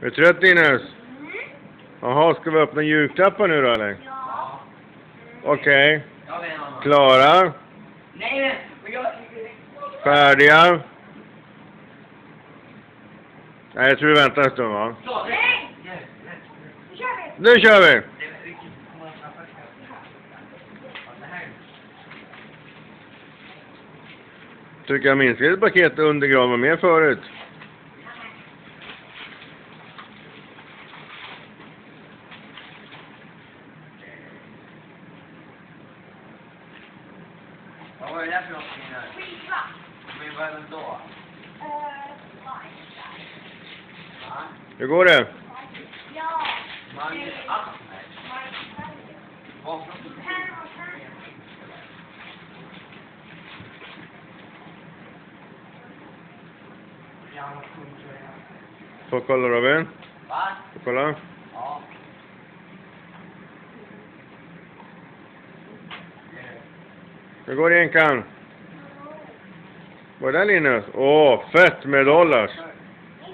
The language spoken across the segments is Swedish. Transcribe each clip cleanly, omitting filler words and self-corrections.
Är du trött, Linus? Jaha, ska vi öppna julklappar nu då, eller? Ja. Okej. Jag vet inte. Klara? Nej, men jag... Färdiga? Nej, jag tror vi väntar en stund, va? Nej! Nu kör vi! Tycker jag minns ett paket under graven med förut. Vad var det där för någonting där? Skiva. Men vad är det då? Va? Hur går det? Ja. Magnus Ahmed. Varför? Får kolla, Robin? Va? Får kolla? Ja. Hur går det, Enkan? Vad är det, Linus? Åh, fett med dollars. Vad är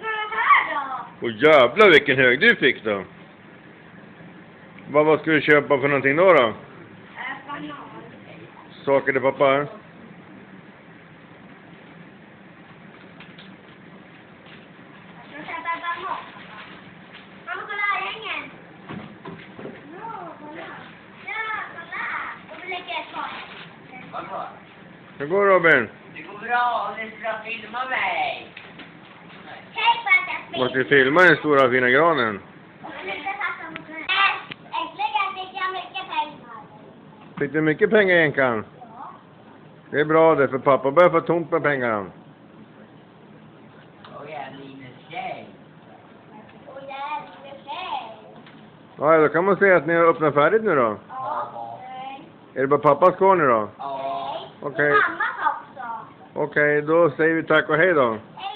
det här då? Åh jävlar vilken hög du fick då. Vad ska du köpa för någonting då? Banan. Saker till pappa? Jag ska köpa banan. Mamma, kolla här gängen. Kolla. Ja, kolla. Och vi lägger ett par. Vadå? Hur går det, Robin? Det går bra om ni ska filma mig. Tänk på att jag Måste vi filma den stora fina granen? Äntligen fick jag mycket pengar. Fick du mycket pengar, Enkan? Ja. Det är bra det, för pappa börjar få tomt med pengar. Och jag är Linus tjej. Och jag är lite tjej. Ja, då kan man säga att ni har öppnat färdigt nu då. Ja. Är det bara pappas kvar nu då? Ja. Okej. Och mammas också. Okej, då säger vi tack och hej då. Hej